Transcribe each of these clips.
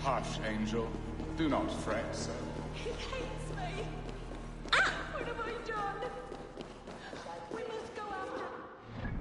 Hush, Angel. Do not fret, sir. He hates me. Ah! What have I done? We must go after him.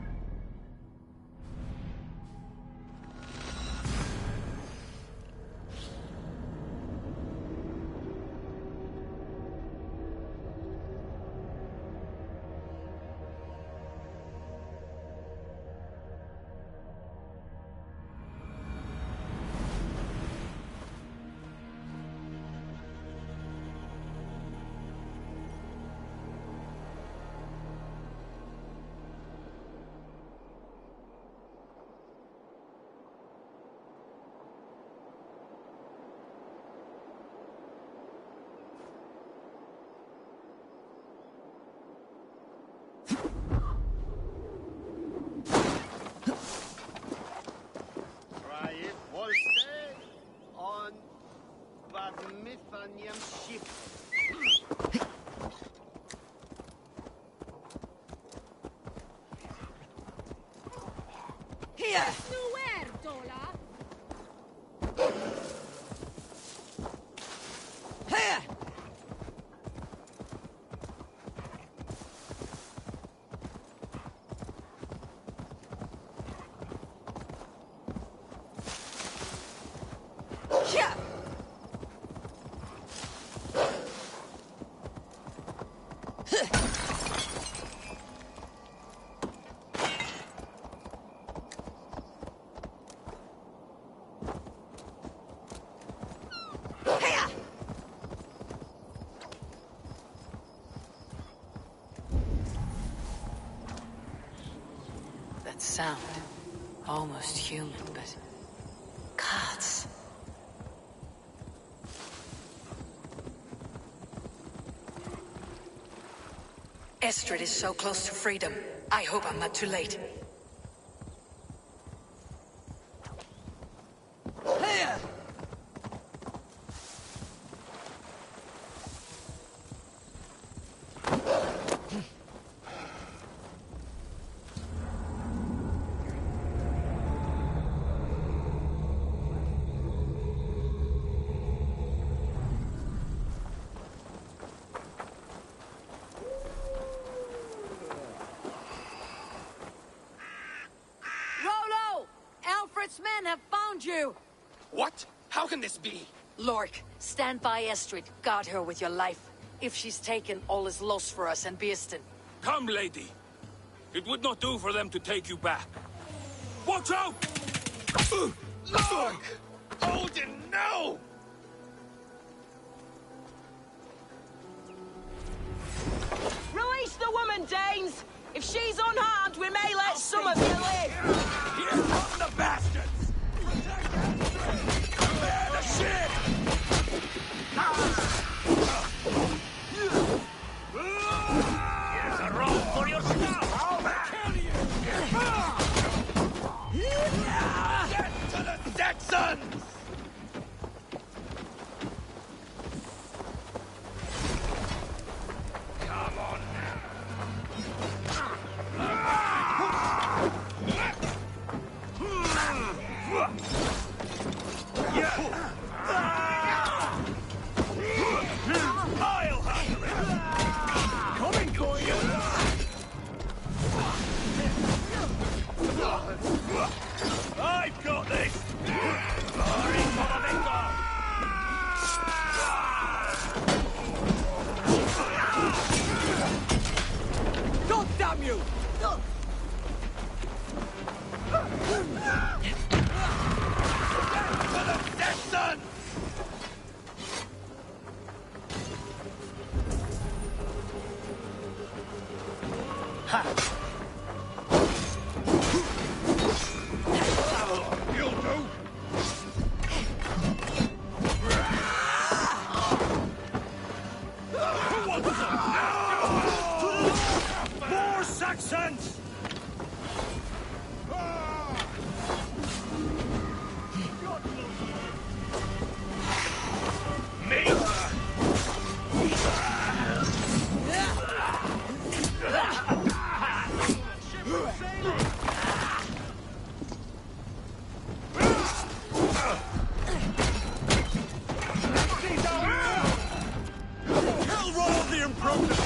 Here! Nowhere, Dola! Here! Here! That sound. Almost human, but... gods. Estrid is so close to freedom. I hope I'm not too late. Here! Men have found you! What? How can this be? Lork, stand by Estrid. Guard her with your life. If she's taken, all is lost for us and Beeston. Come, lady. It would not do for them to take you back. Watch out! Look! Odin, no! Release the woman, Danes! If she's unharmed, we may let some of you live! Here come the bastards! Protect Astrid! Clear the ship! Here's a roll for your stuff! I'll kill you! Get to the Saxons! Come on now! You'll do. More Saxons! Me? Hell roll the improvement!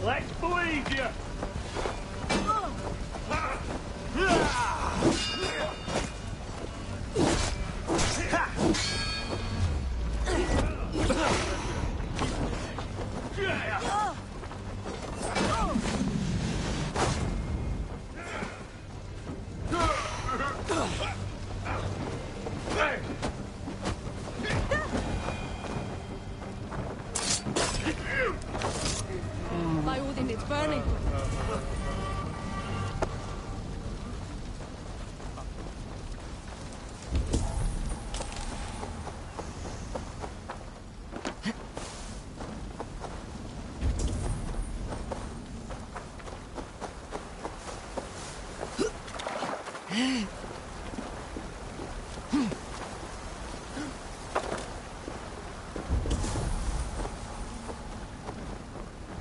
Let's believe you! By Odin, it's burning.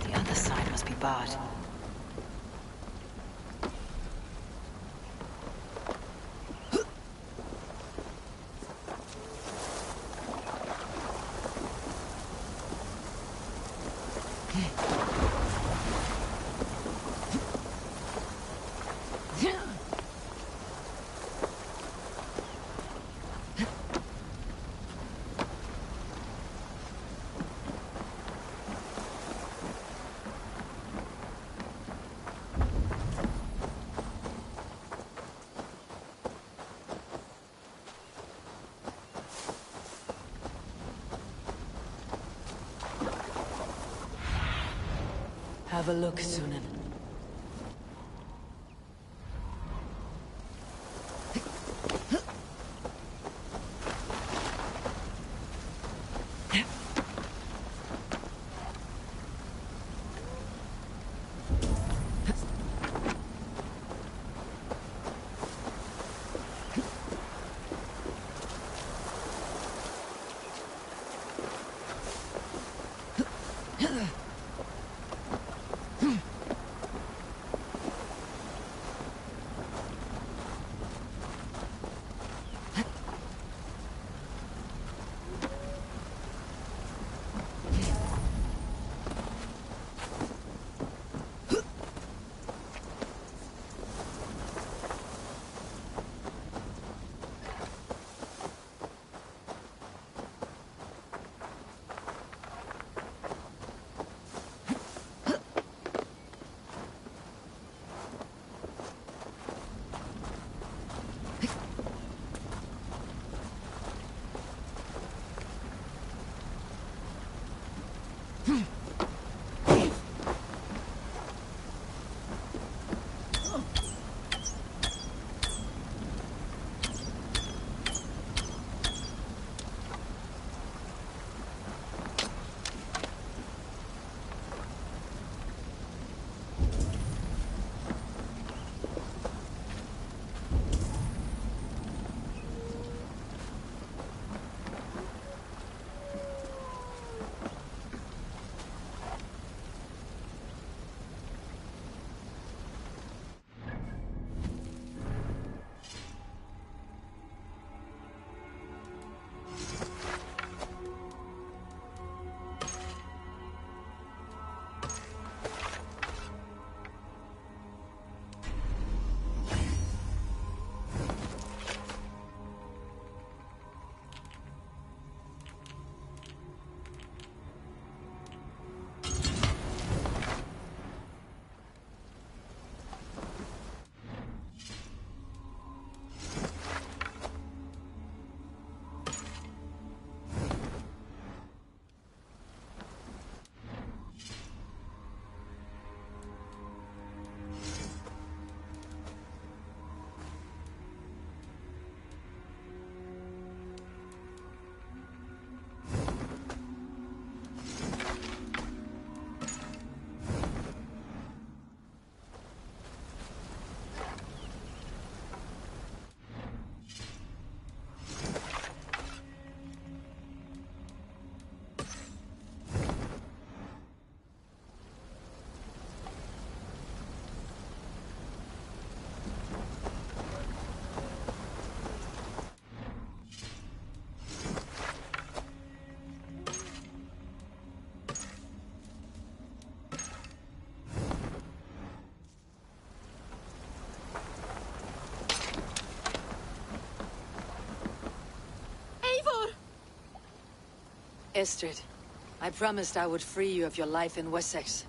The other side must be barred. Have a look, Sunan. Estrid, I promised I would free you of your life in Wessex.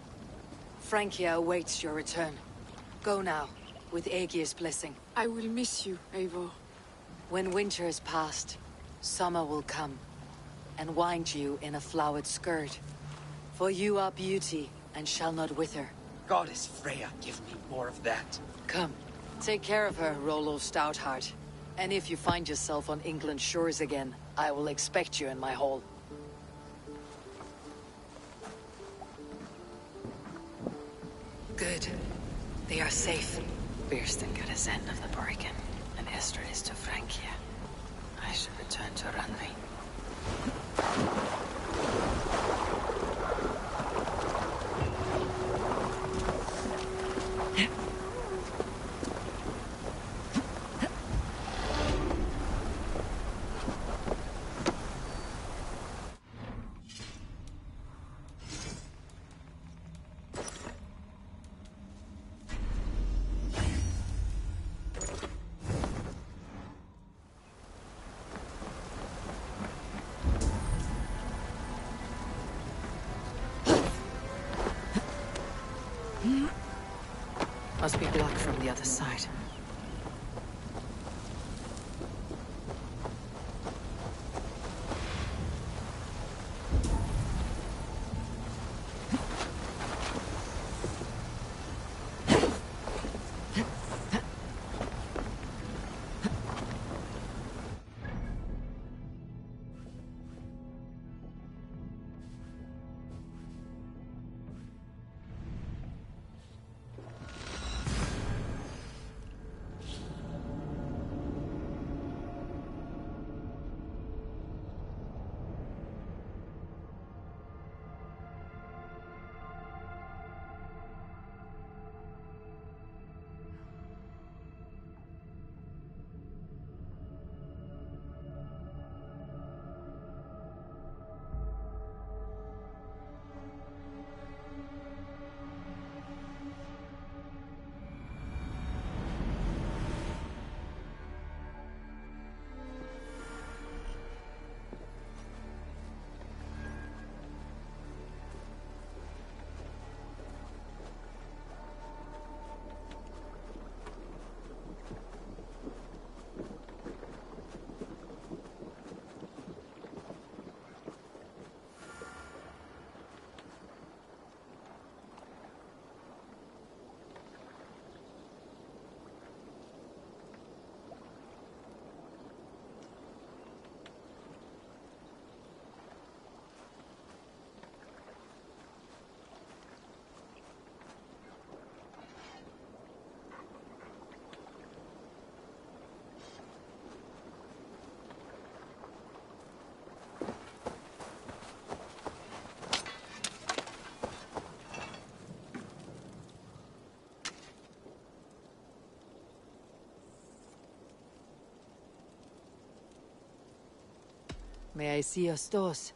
Francia awaits your return. Go now, with Aegir's blessing. I will miss you, Eivor. When winter is past, summer will come, and wind you in a flowered skirt. For you are beauty, and shall not wither. Goddess Freya, give me more of that. Come, take care of her, Rollo Stoutheart. And if you find yourself on England's shores again, I will expect you in my hall. Good. They are safe. Birsten got his end of the bargain, and Estrid is to Francia. I should return to Ranvi. Must be blocked from the other side. May I see your stores?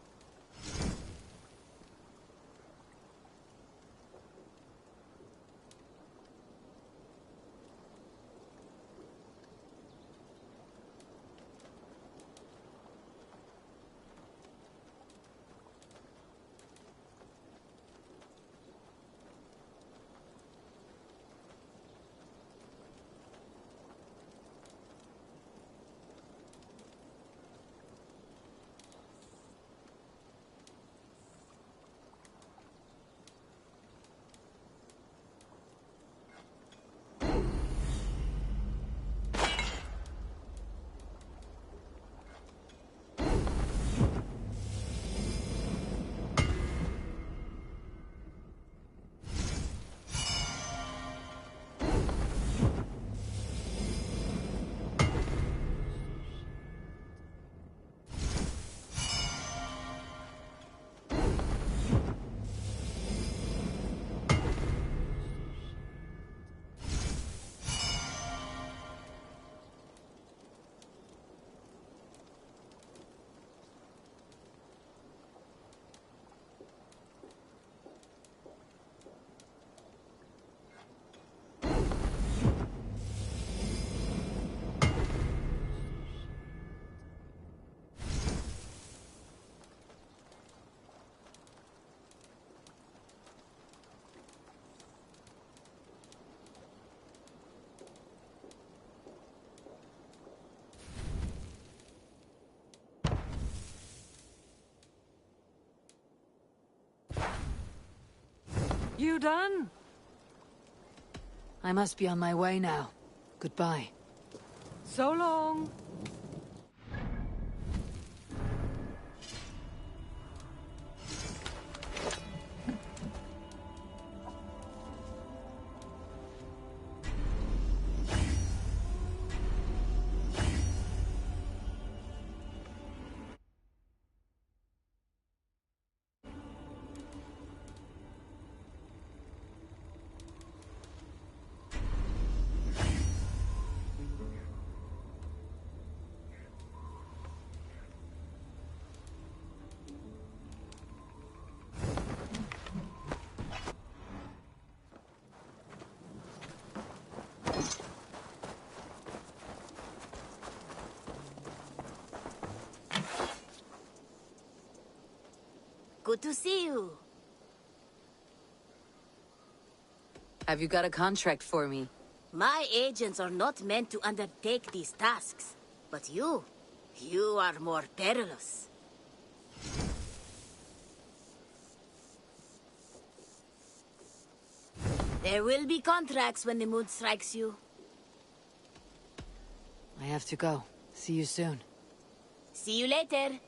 done? I must be on my way now. Goodbye. So long. Good to see you. Have you got a contract for me? My agents are not meant to undertake these tasks. But you are more perilous. There will be contracts when the mood strikes you. I have to go. See you soon. See you later.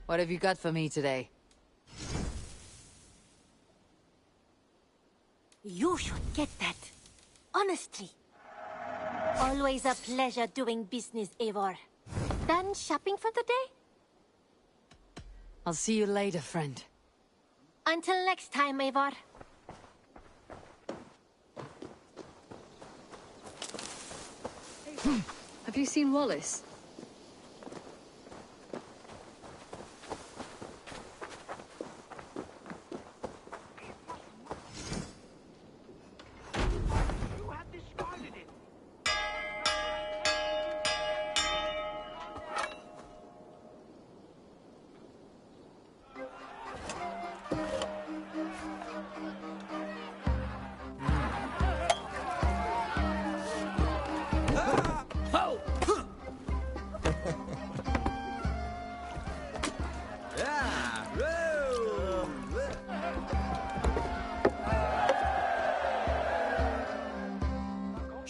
What have you got for me today? You should get that. Honestly. Always a pleasure doing business, Eivor. Done shopping for the day? I'll see you later, friend. Until next time, Eivor. Have you seen Wallace?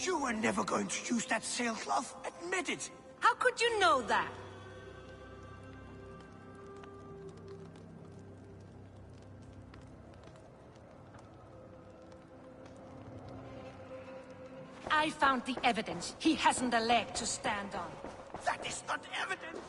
You were never going to use that sailcloth. Admit it. How could you know that? I found the evidence. He hasn't a leg to stand on. That is not evidence.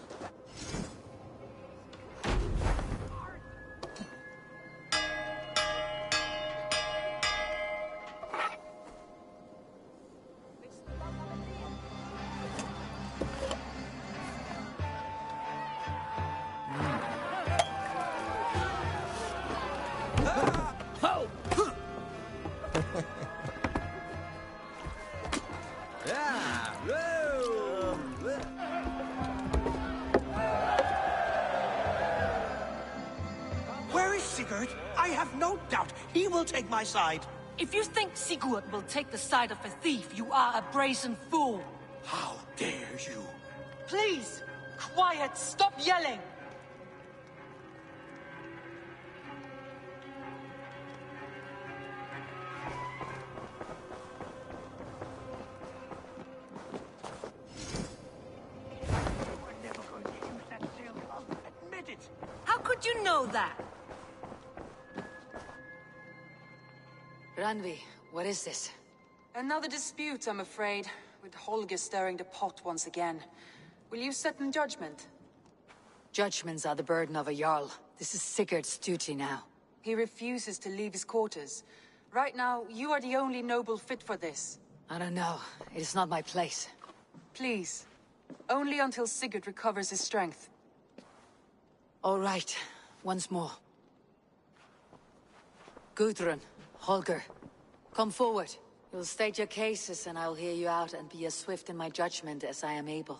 Where is Sigurd? I have no doubt he will take my side. If you think Sigurd will take the side of a thief, you are a brazen fool. How dare you? Please, quiet, stop yelling. did you know that? Randvi, what is this? Another dispute, I'm afraid, with Holger stirring the pot once again. Will you set in judgment? Judgments are the burden of a Jarl. This is Sigurd's duty now. He refuses to leave his quarters. Right now, you are the only noble fit for this. I don't know. It is not my place. Please. Only until Sigurd recovers his strength. All right. Once more. Gudrun, Holger, come forward. You'll state your cases and I'll hear you out and be as swift in my judgment as I am able.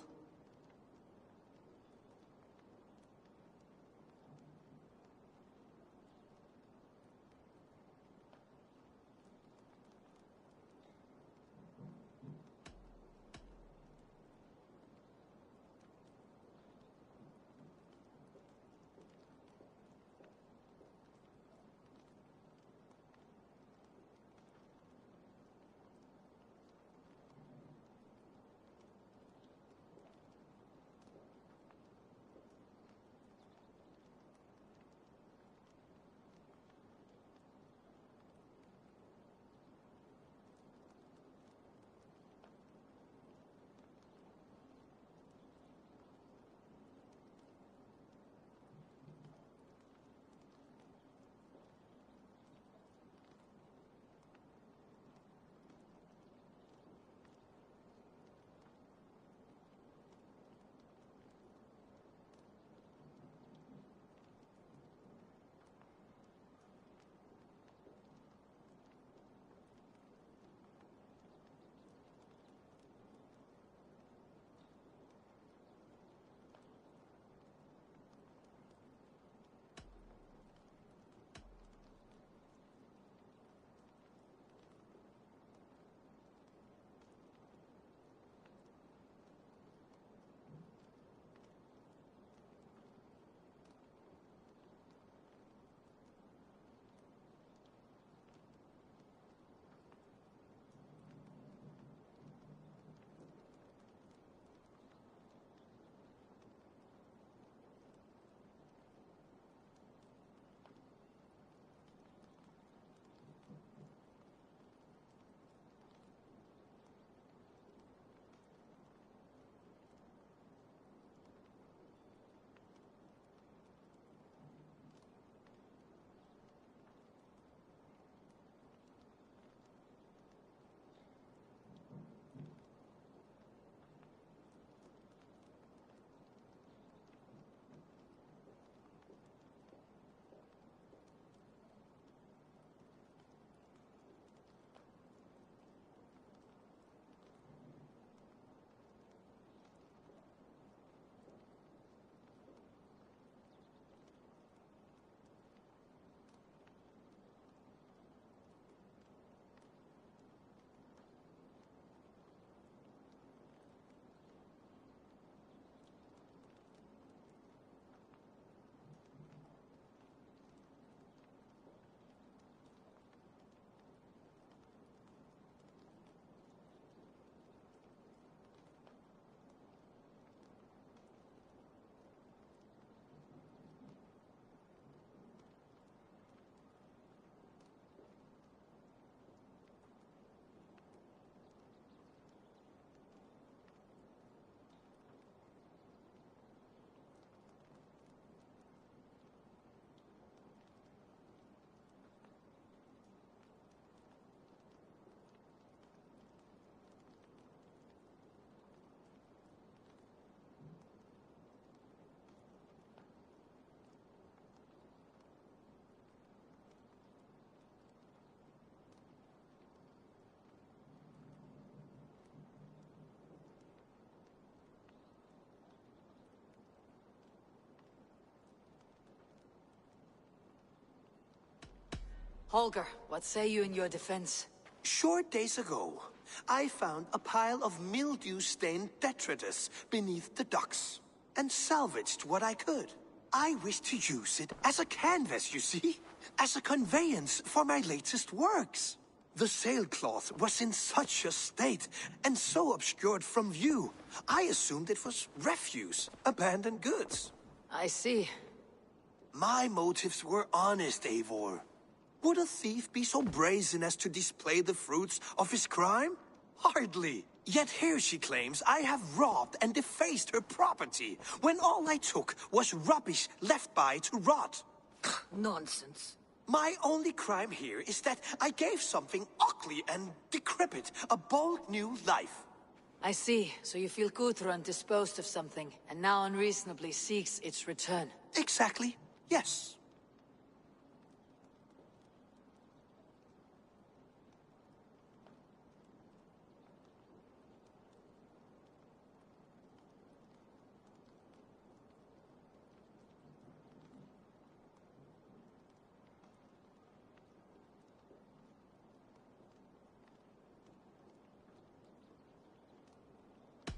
Holger, what say you in your defense? Short days ago, I found a pile of mildew-stained detritus beneath the docks, and salvaged what I could. I wish to use it as a canvas, you see? As a conveyance for my latest works. The sailcloth was in such a state, and so obscured from view, I assumed it was refuse, abandoned goods. I see. My motives were honest, Eivor. Would a thief be so brazen as to display the fruits of his crime? Hardly. Yet here she claims I have robbed and defaced her property, when all I took was rubbish left by to rot. Nonsense. My only crime here is that I gave something ugly and decrepit a bold new life. I see. So you feel Gudrun disposed of something, and now unreasonably seeks its return. Exactly. Yes.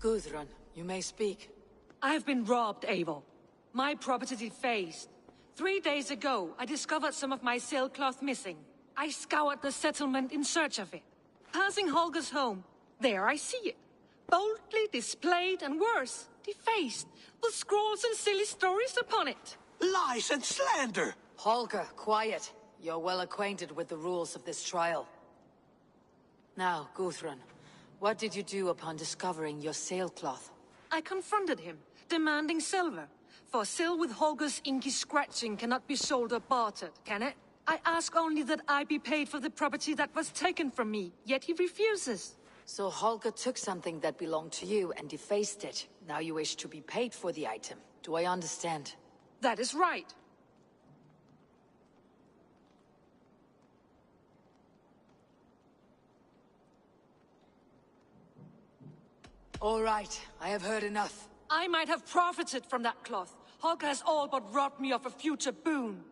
Gudrun, you may speak. I've been robbed, Eivor. My property defaced. 3 days ago, I discovered some of my sailcloth missing. I scoured the settlement in search of it. Passing Holger's home, there I see it. Boldly displayed and worse, defaced, with scrawls and silly stories upon it. Lies and slander! Holger, quiet. You're well acquainted with the rules of this trial. Now, Gudrun, what did you do upon discovering your sailcloth? I confronted him, demanding silver. For sil with Holger's inky scratching cannot be sold or bartered, can it? I ask only that I be paid for the property that was taken from me, yet he refuses. So Holger took something that belonged to you and defaced it. Now you wish to be paid for the item. Do I understand? That is right. All right, I have heard enough. I might have profited from that cloth. Holger has all but robbed me of a future boon.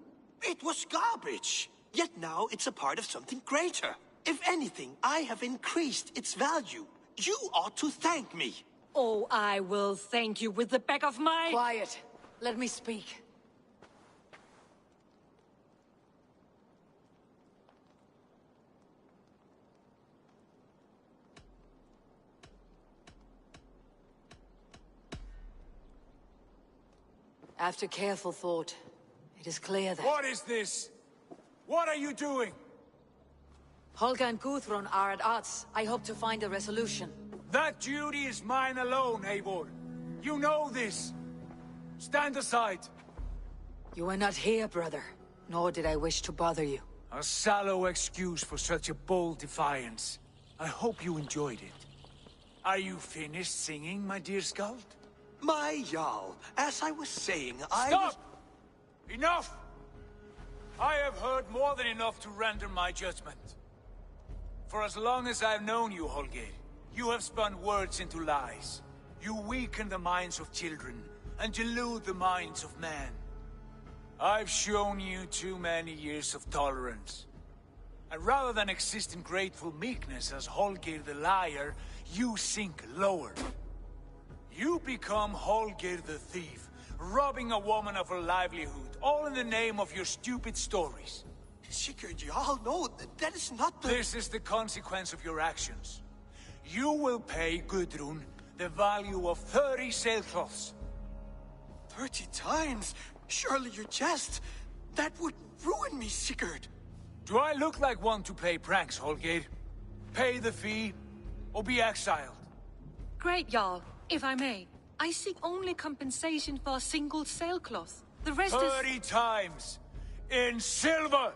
It was garbage. Yet now it's a part of something greater. If anything, I have increased its value. You ought to thank me. Oh, I will thank you with the back of my... Quiet. Let me speak. After careful thought, it is clear that... What is this? What are you doing? Holger and Gudrun are at odds. I hope to find a resolution. That duty is mine alone, Eivor. You know this. Stand aside. You were not here, brother. Nor did I wish to bother you. A sallow excuse for such a bold defiance. I hope you enjoyed it. Are you finished singing, my dear Skald? My Jarl, as I was saying, Stop! Enough! I have heard more than enough to render my judgment. For as long as I've known you, Holger, you have spun words into lies. You weaken the minds of children, and delude the minds of men. I've shown you too many years of tolerance. And rather than exist in grateful meekness as Holger the liar, you sink lower. You become Holger the thief, robbing a woman of her livelihood, all in the name of your stupid stories. Sigurd, Jarl, no, that is not the... This is the consequence of your actions. You will pay Gudrun the value of 30 sailcloths. 30 times? Surely you jest. That would ruin me, Sigurd. Do I look like one to pay pranks, Holger? Pay the fee, or be exiled? Great, Jarl. If I may, I seek only compensation for a single sailcloth. The rest 30 times! In silver!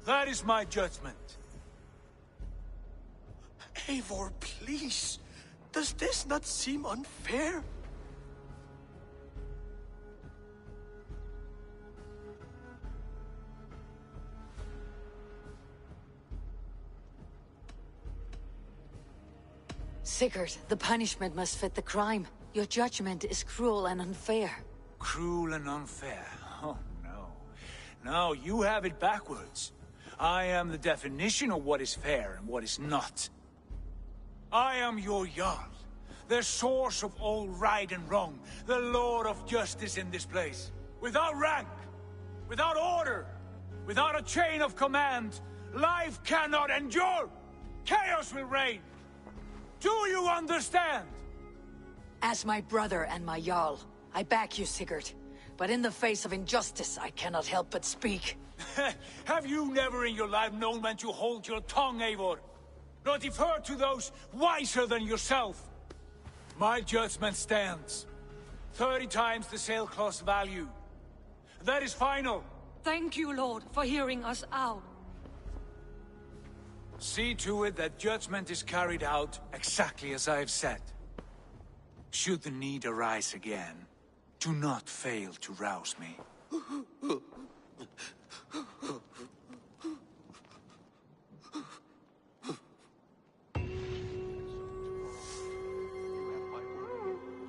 That is my judgment. Eivor, please. Does this not seem unfair? Sigurd, the punishment must fit the crime. Your judgment is cruel and unfair. Cruel and unfair? Oh, no. No, you have it backwards. I am the definition of what is fair and what is not. I am your Jarl, the source of all right and wrong, the Lord of justice in this place. Without rank, without order, without a chain of command, life cannot endure! Chaos will reign! Do you understand? As my brother and my Jarl, I back you, Sigurd. but in the face of injustice, I cannot help but speak. Have you never in your life known when to hold your tongue, Eivor? Nor defer to those wiser than yourself? My judgment stands. 30 times the sailcloth's value. That is final. Thank you, Lord, for hearing us out. See to it that judgment is carried out exactly as I have said. Should the need arise again, do not fail to rouse me.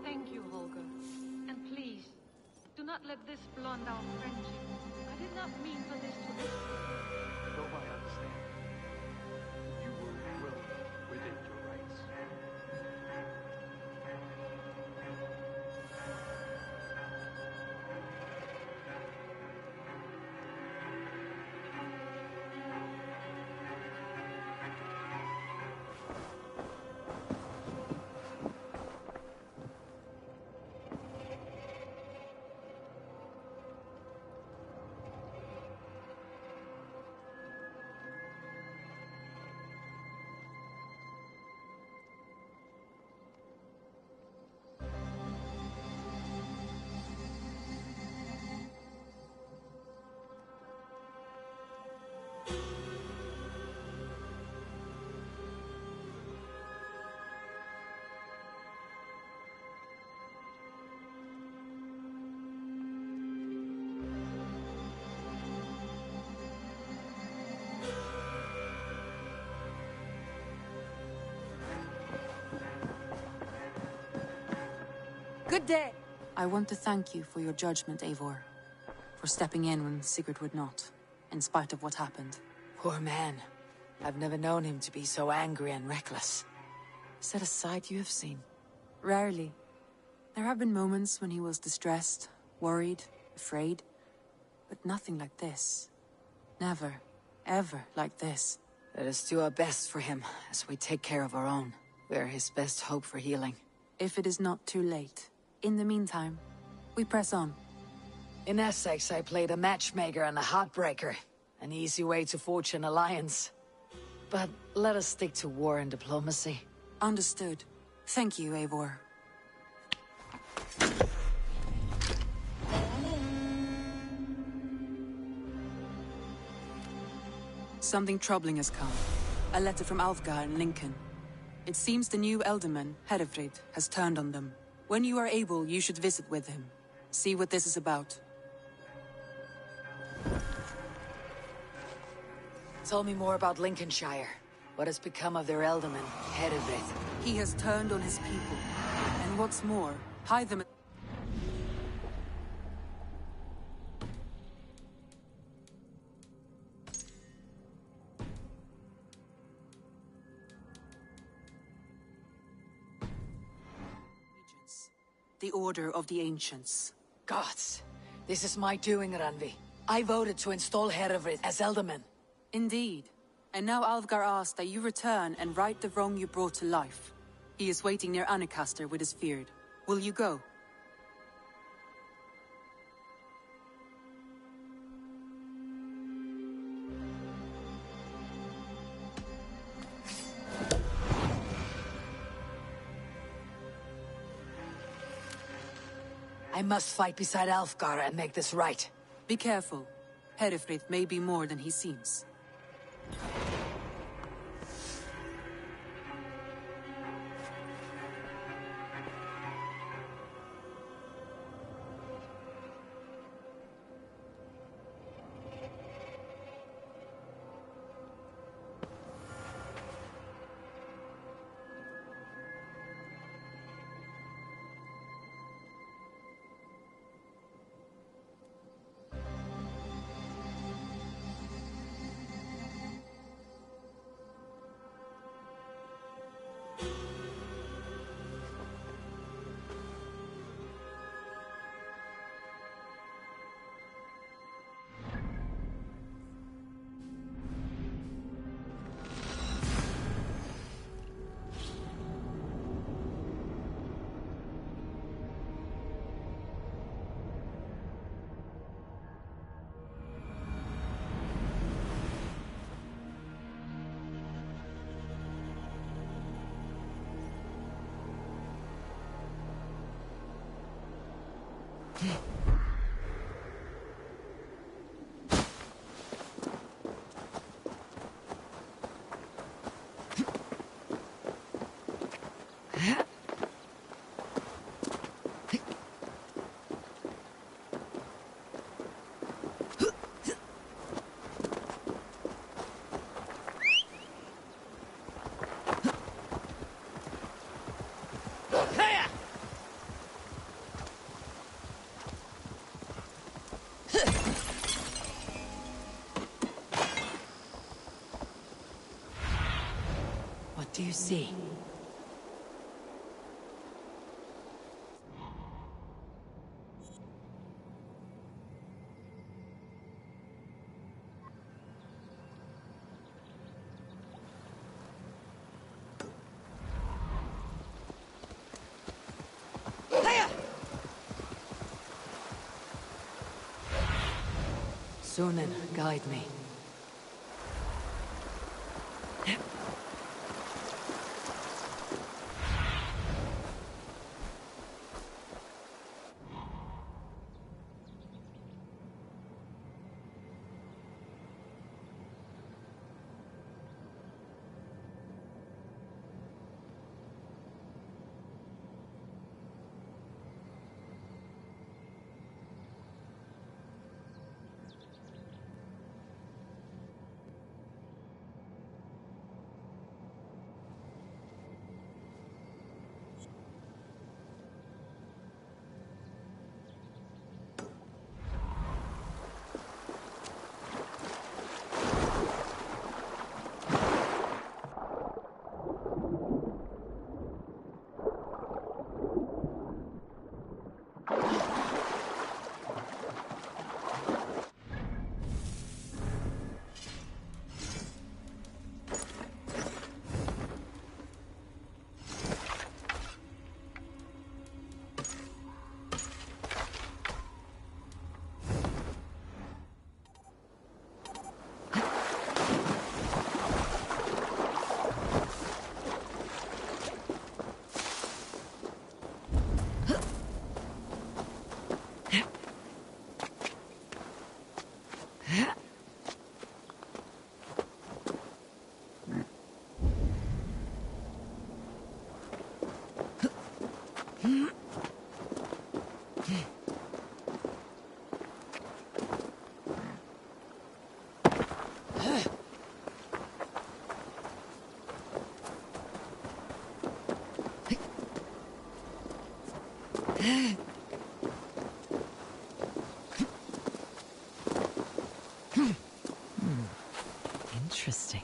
Thank you, Holger. And please, do not let this blunt our friendship. I did not mean for this to escalate. Though I understand, you were well within your rights. Good day. I want to thank you for your judgment, Eivor. For stepping in when Sigurd would not, in spite of what happened. Poor man. I've never known him to be so angry and reckless. Is that a side you have seen? Rarely. There have been moments when he was distressed, worried, afraid. But nothing like this. Never, ever like this. Let us do our best for him, as we take care of our own. We are his best hope for healing. If it is not too late. In the meantime, we press on. In Essex, I played a matchmaker and a heartbreaker. An easy way to forge an alliance. But let us stick to war and diplomacy. Understood. Thank you, Eivor. Something troubling has come. A letter from Alfgar in Lincoln. It seems the new Elderman, Herefrid, has turned on them. When you are able, you should visit with him. See what this is about. Tell me more about Lincolnshire. What has become of their Elderman, Herefrid? He has turned on his people. And what's more, hide them... The Order of the Ancients. Gods, this is my doing, Randvi. I voted to install Herefrid as Elderman. Indeed. And now Alfgar asks that you return and right the wrong you brought to life. He is waiting near Ancaster with his Fyrd. Will you go? I must fight beside Alfgar and make this right. Be careful. Herefrid may be more than he seems. What do you see? Sunan, guide me. Interesting.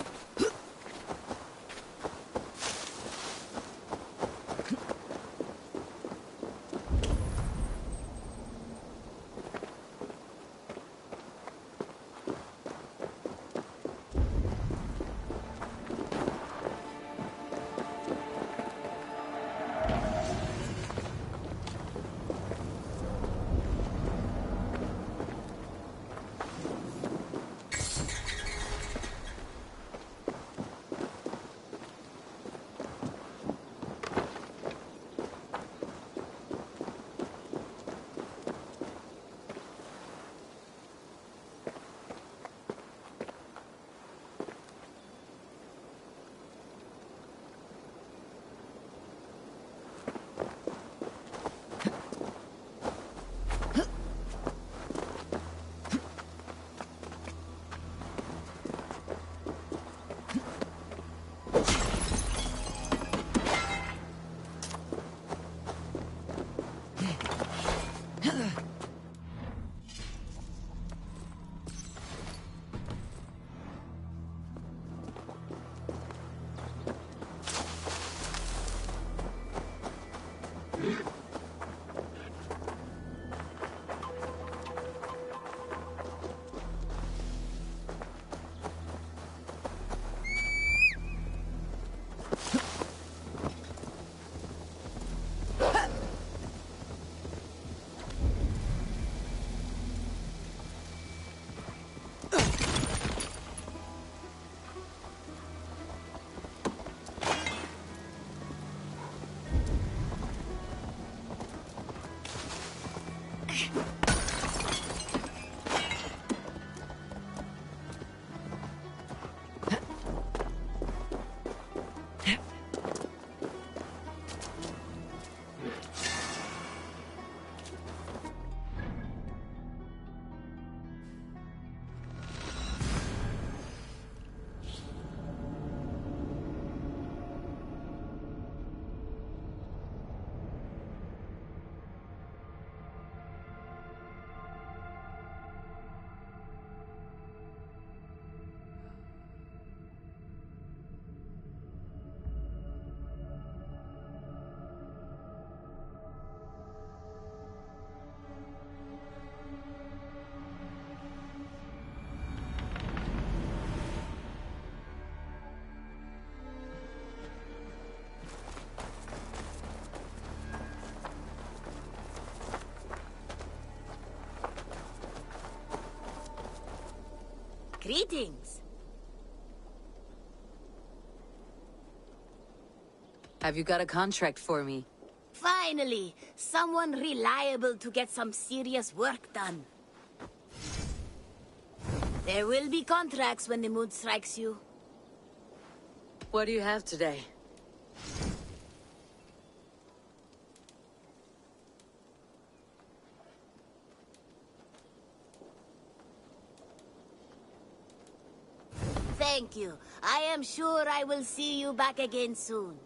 Greetings. Have you got a contract for me? Finally, someone reliable to get some serious work done. There will be contracts when the mood strikes you. What do you have today? Thank you. I am sure I will see you back again soon.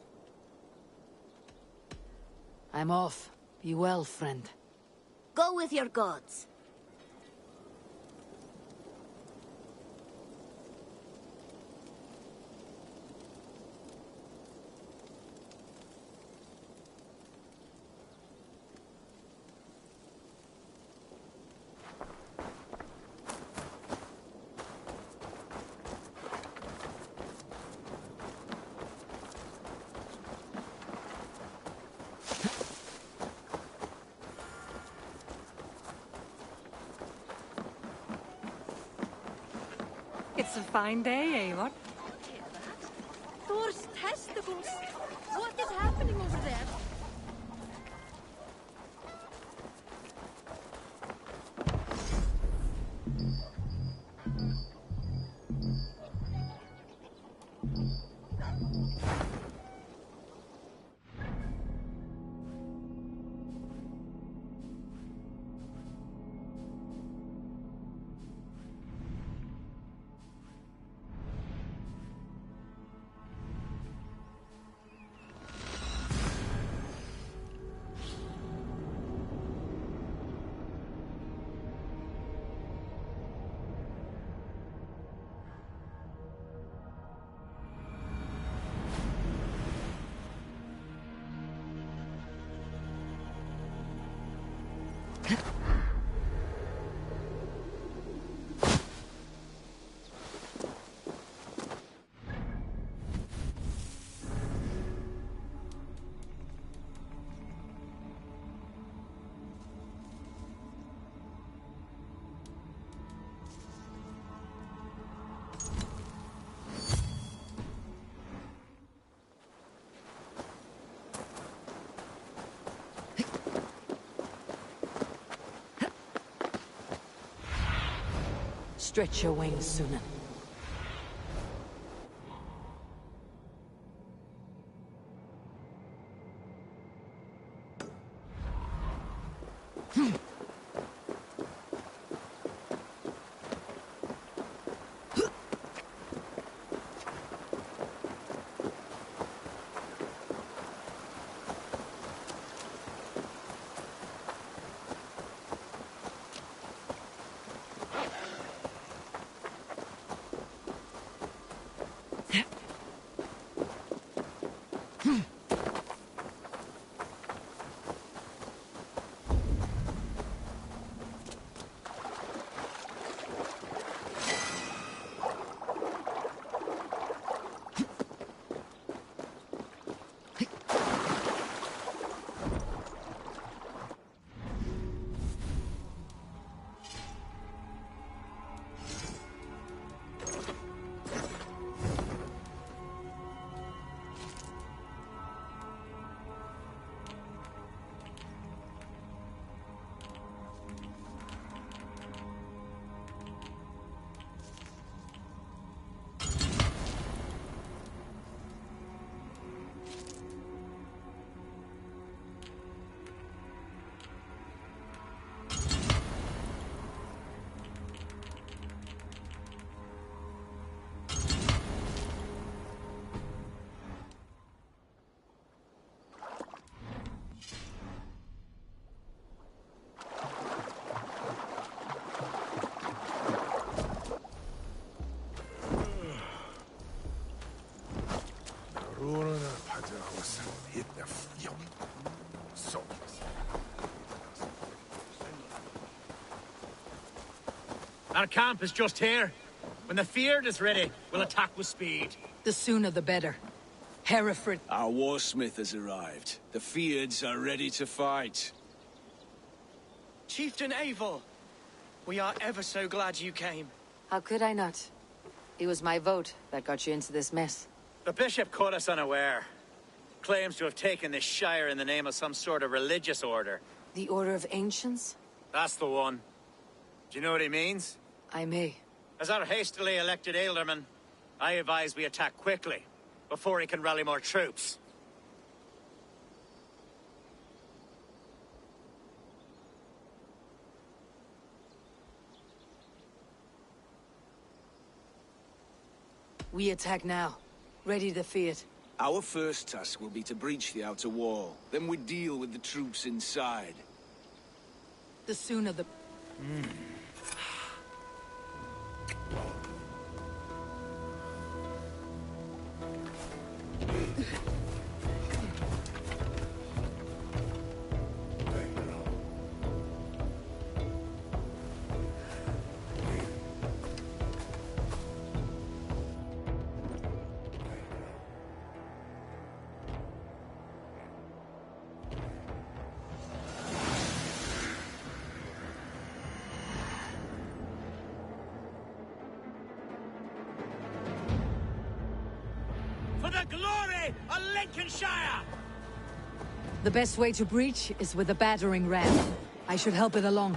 I'm off. Be well, friend. Go with your gods. It's a fine day, Eivor. Thor's testicles! What is happening over there? Stretch your wings, Sunan. Our camp is just here. When the Feared is ready, we'll attack with speed. The sooner the better. Hereford. Our warsmith has arrived. The Feareds are ready to fight. Chieftain Eivor, we are ever so glad you came. How could I not? It was my vote that got you into this mess. The bishop caught us unaware. Claims to have taken this shire in the name of some sort of religious order. The Order of Ancients? That's the one. Do you know what he means? I may. As our hastily elected alderman, I advise we attack quickly, before he can rally more troops. We attack now. Ready to fight. Our first task will be to breach the outer wall. Then we deal with the troops inside. The sooner the... For the glory of Lincolnshire! The best way to breach is with a battering ram. I should help it along.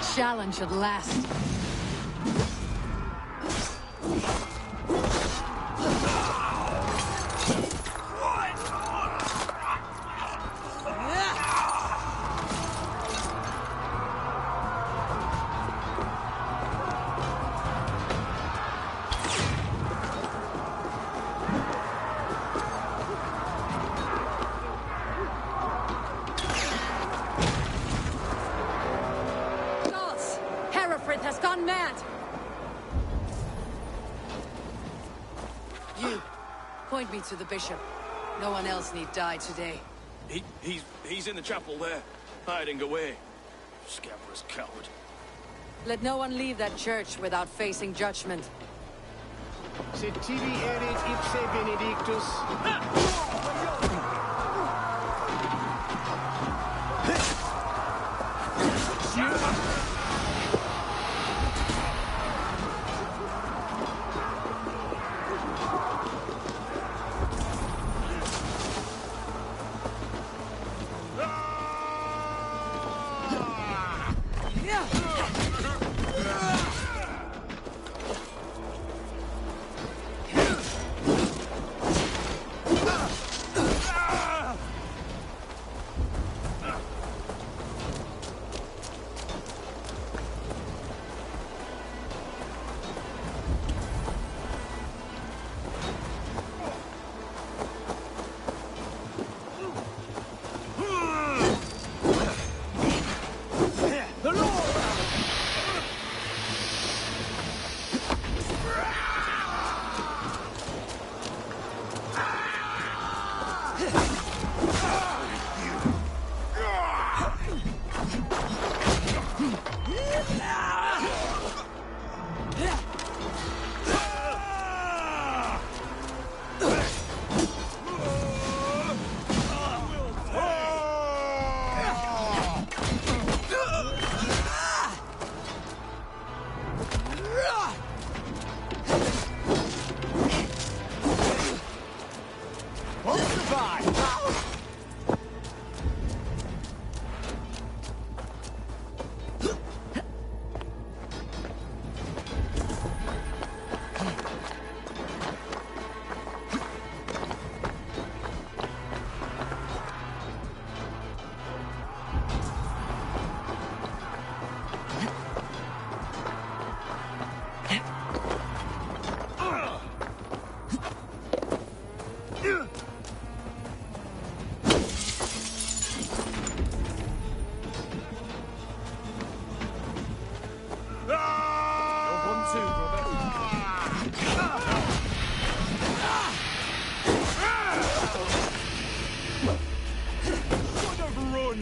Challenge at last. Has gone mad! You, point me to the bishop. No one else need die today. He's in the chapel there, hiding away. Scabrous coward. Let no one leave that church without facing judgment. Se tibi erit ipse benedictus.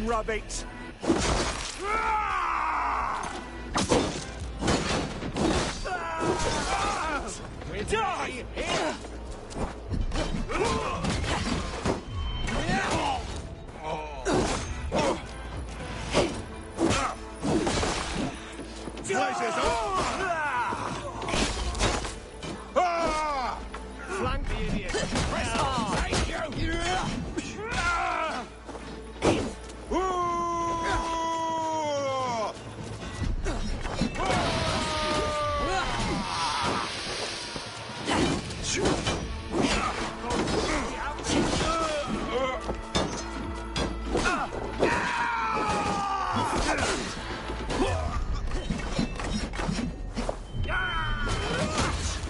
Rabbit! We die here! Flank the idiot! Press hard! Thank you!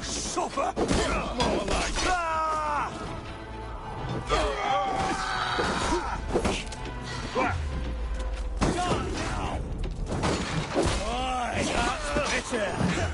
Suffer! More like Done now! Aye, that's better!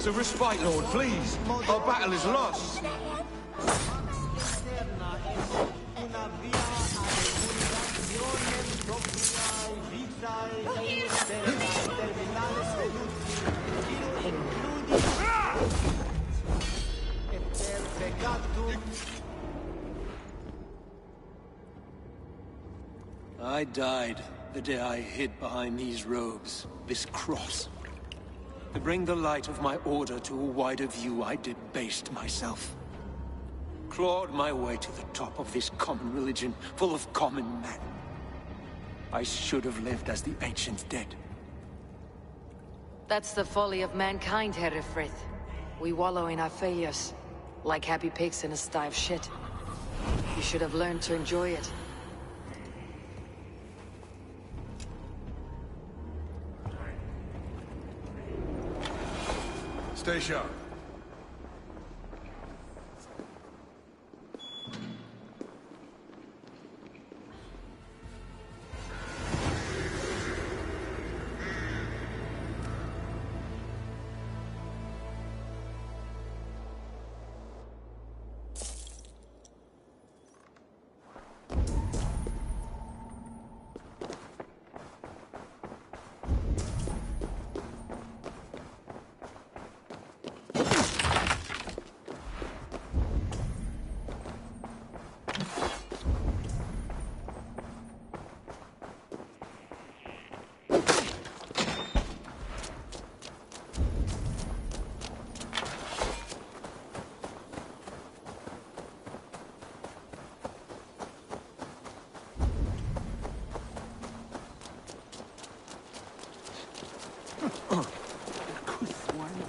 us a respite, Lord, please. Our battle is lost. I died the day I hid behind these robes, this cross. To bring the light of my order to a wider view, I debased myself. Clawed my way to the top of this common religion, full of common men. I should have lived as the ancient dead. That's the folly of mankind, Herefrith. We wallow in our failures, like happy pigs in a sty of shit. You should have learned to enjoy it. Stay sharp.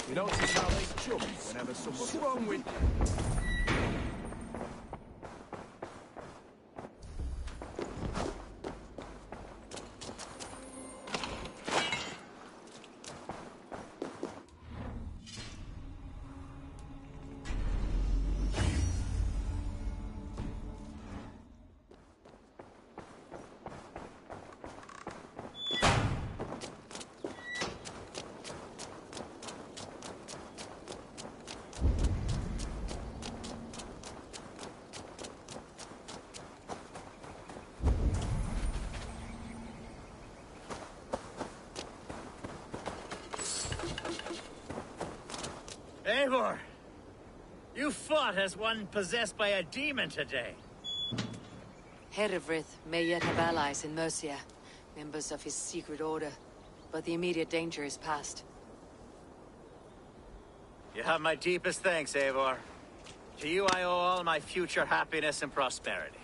You don't see how they jump whenever someone... What's wrong with... Eivor! You fought as one possessed by a demon today. Herefrith may yet have allies in Mercia, members of his secret order, but the immediate danger is past. You have my deepest thanks, Eivor. To you I owe all my future happiness and prosperity.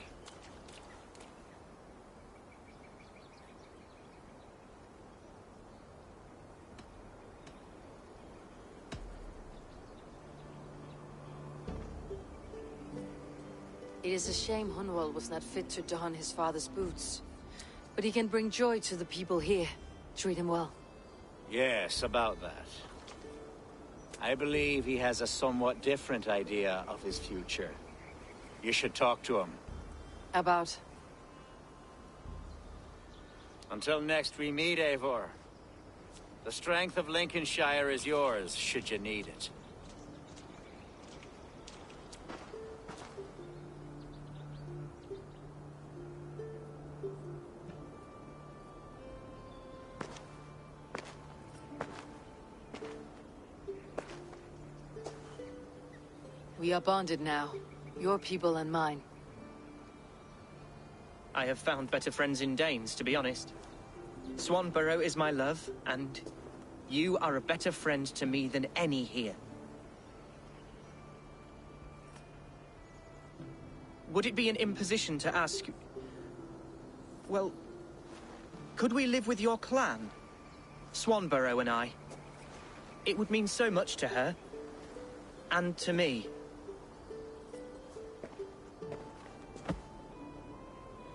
It is a shame Hunwald was not fit to don his father's boots. But he can bring joy to the people here. Treat him well. Yes, about that. I believe he has a somewhat different idea of his future. You should talk to him. About? Until next we meet, Eivor. The strength of Lincolnshire is yours, should you need it. We are bonded now. Your people and mine. I have found better friends in Danes, to be honest. Swanborough is my love, and you are a better friend to me than any here. Would it be an imposition to ask... Well, could we live with your clan? Swanborough and I. It would mean so much to her. And to me.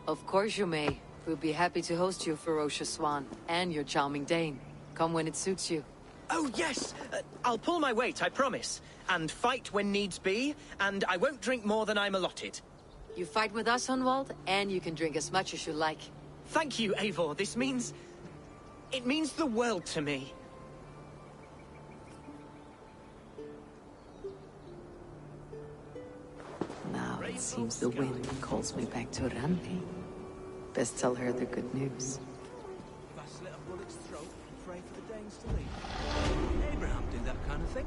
Of course you may. We'll be happy to host you, ferocious Swan, and your charming Dane. Come when it suits you. Oh, yes! I'll pull my weight, I promise. And fight when needs be, and I won't drink more than I'm allotted. You fight with us, Hunwald, and you can drink as much as you like. Thank you, Eivor. This means... it means the world to me. seems the wind calls me back to Randi. Best tell her the good news. If I slit a bullet's throat and pray for the Danes to leave. Abraham do that kind of thing.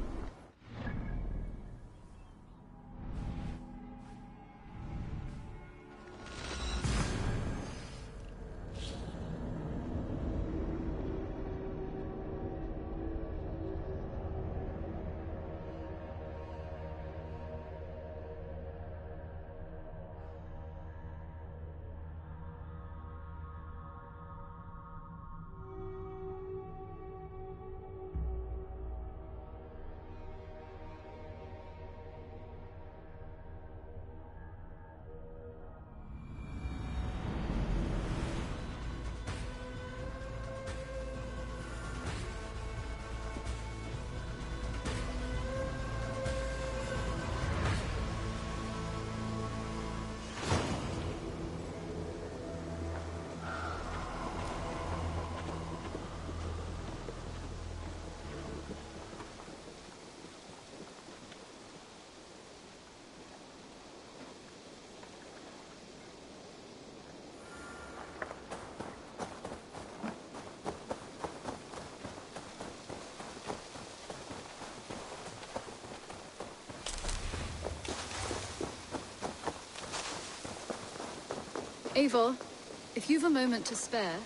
Eivor, if you've a moment to spare...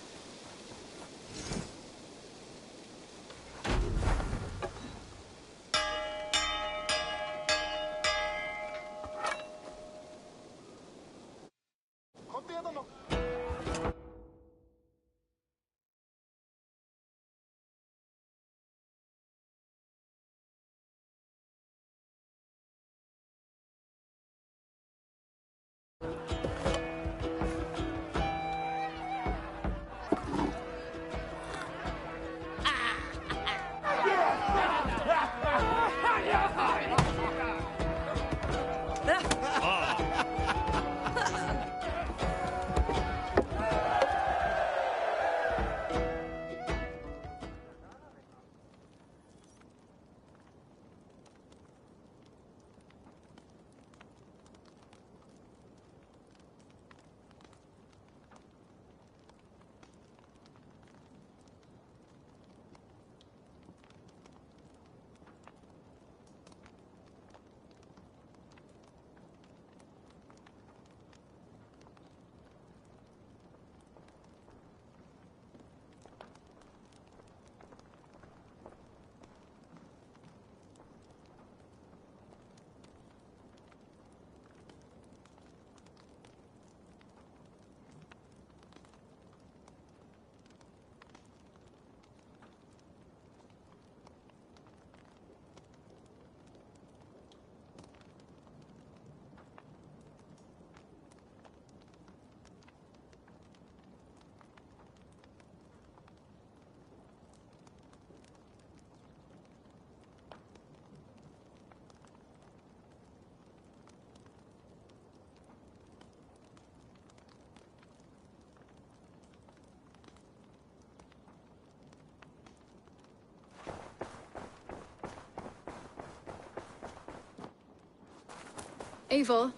Eivor,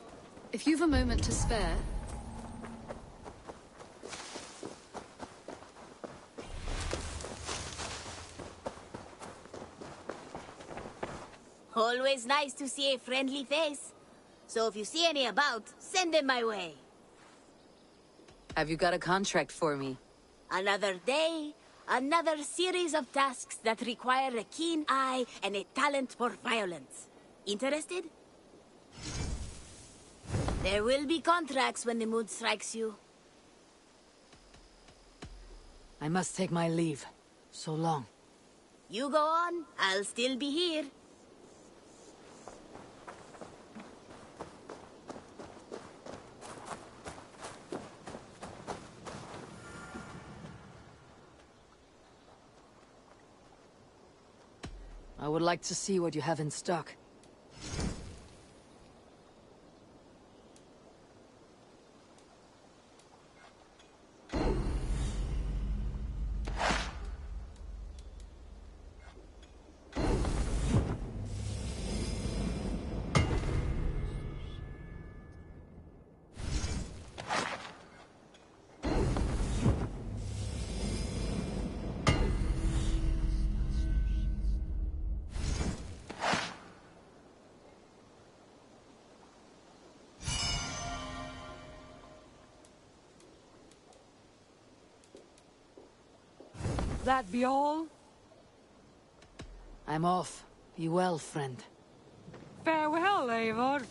if you've a moment to spare... Always nice to see a friendly face. So if you see any about, send them my way. Have you got a contract for me? Another day, another series of tasks that require a keen eye and a talent for violence. Interested? There will be contracts when the mood strikes you. I must take my leave. So long. You go on, I'll still be here. I would like to see what you have in stock. that be all? I'm off. Be well, friend. Farewell, Eivor.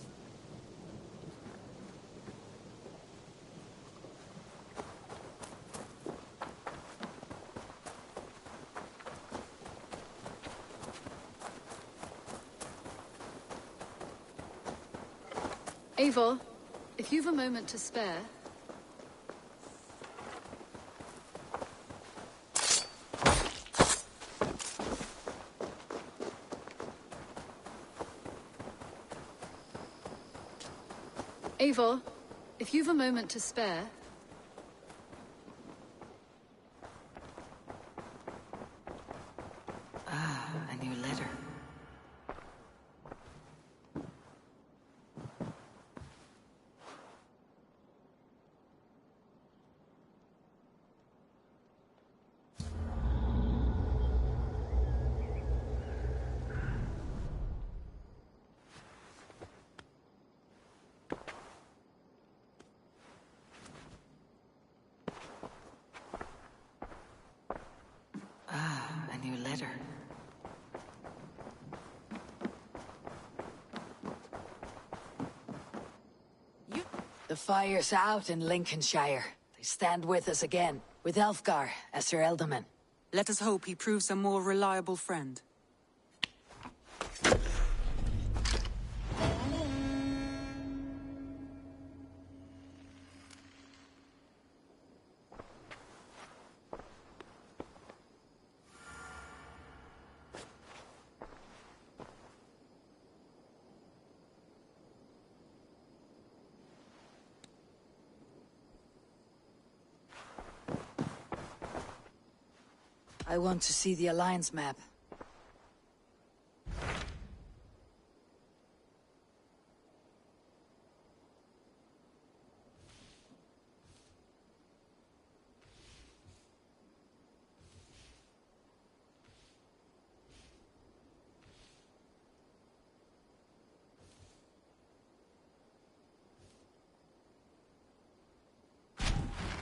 Eivor, if you've a moment to spare... Eivor, if you've a moment to spare... Ah, a new letter. A new letter. The fire's out in Lincolnshire. They stand with us again, with Elfgar as their ealdorman. Let us hope he proves a more reliable friend. I want to see the Alliance map.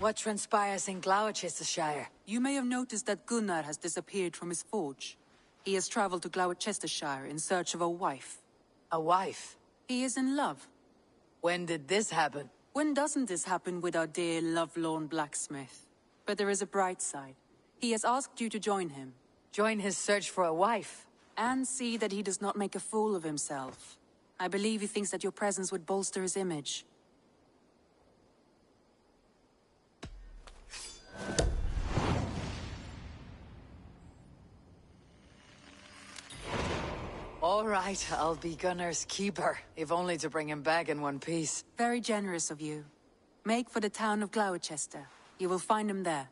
What transpires in Gloucestershire? You may have noticed that Gunnar has disappeared from his forge. He has traveled to Gloucestershire in search of a wife. A wife? He is in love. When did this happen? When doesn't this happen with our dear lovelorn blacksmith? But there is a bright side. He has asked you to join him. Join his search for a wife? And see that he does not make a fool of himself. I believe he thinks that your presence would bolster his image. All right, I'll be Gunnar's keeper, if only to bring him back in one piece. Very generous of you. Make for the town of Gloucester. You will find him there.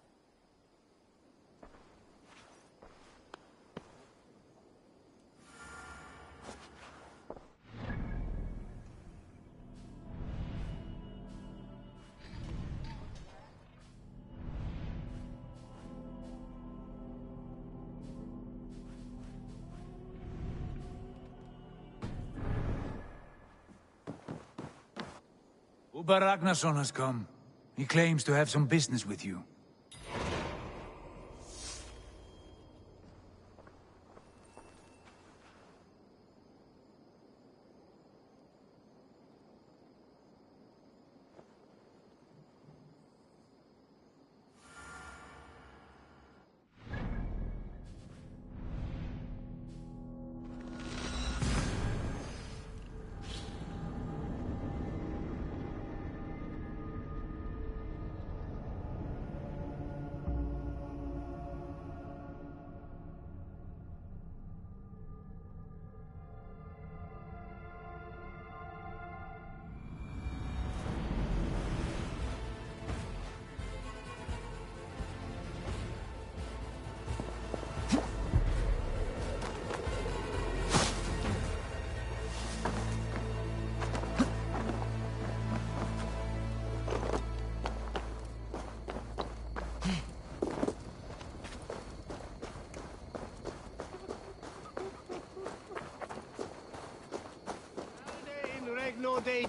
Uber Ragnarsson has come. He claims to have some business with you.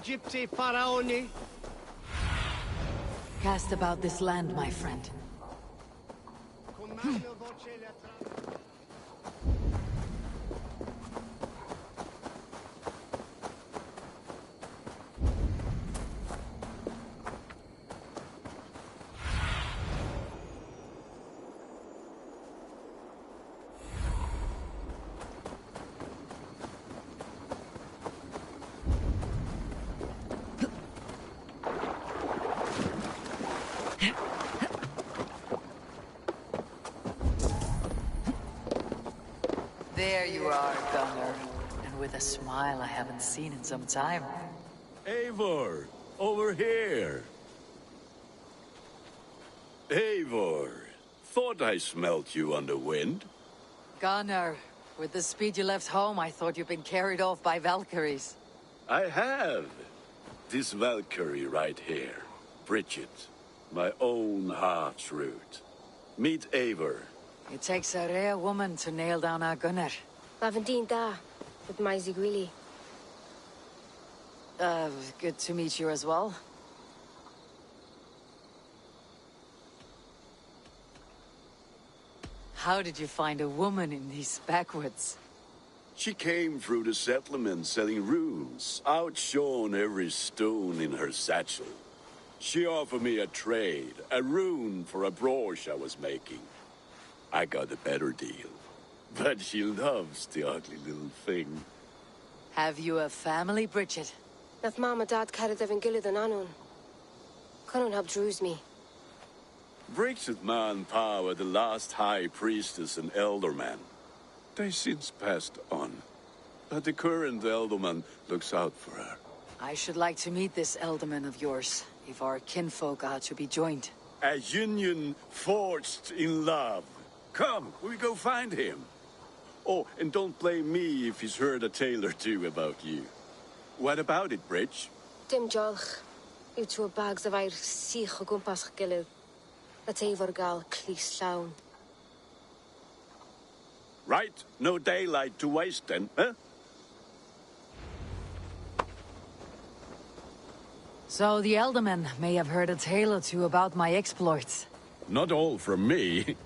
Gypsy Pharaoni. Cast about this land, my friend. There you are, Gunnar. And with a smile I haven't seen in some time. Eivor, over here. Eivor, thought I smelt you on the wind. Gunnar, with the speed you left home, I thought you'd been carried off by Valkyries. I have. This Valkyrie right here. Bridget, my own heart's root. Meet Eivor. It takes a rare woman to nail down our Gunnar. Lavendine da, with my Zigwili. Good to meet you as well. How did you find a woman in these backwoods? She came through the settlement selling runes, outshone every stone in her satchel. She offered me a trade, a rune for a brooch I was making. I got a better deal. But she loves the ugly little thing. Have you a family, Bridget? Nath Mom and Dad carried Evan Gillid and Anun. Cannon helped druise me. Bridget Man Power, the last high priestess and elderman. They since passed on. But the current elderman looks out for her. I should like to meet this elderman of yours, if our kinfolk are to be joined. A union forged in love. Come, we go find him. Oh, and don't blame me if he's heard a tale or two about you. What about it, Bridge? Dim jolch. You two bags of air sich o gwmpas gilydd. Let Eivor gal clis llawn. Right, no daylight to waste then, huh? So the Eldermen may have heard a tale or two about my exploits. Not all from me.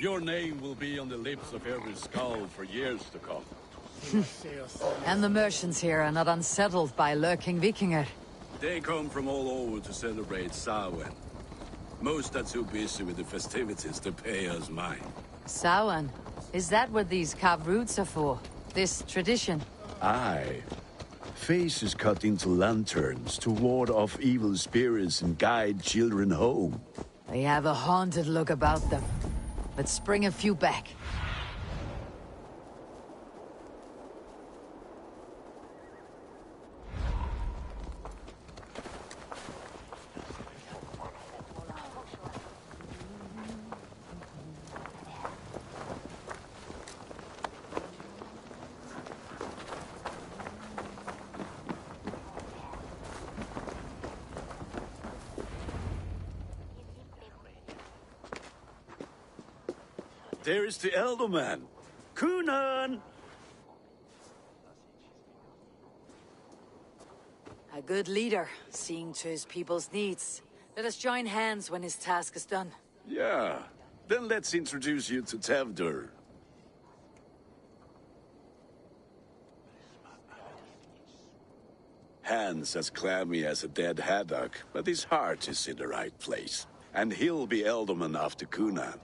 Your name will be on the lips of every skull for years to come. And the merchants here are not unsettled by lurking Vikinger. They come from all over to celebrate Samhain. Most are too busy with the festivities to pay us mind. Samhain? Is that what these carved roots are for? This tradition? Aye. Faces cut into lanterns to ward off evil spirits and guide children home. They have a haunted look about them. Let's bring a few back. There is the Elderman. Kunan! A good leader, seeing to his people's needs. Let us join hands when his task is done. Yeah. Then let's introduce you to Tevdur. Hands as clammy as a dead haddock, but his heart is in the right place. And he'll be Elderman after Kunan.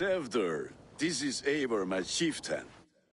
Tevder, this is Eivor, my chieftain.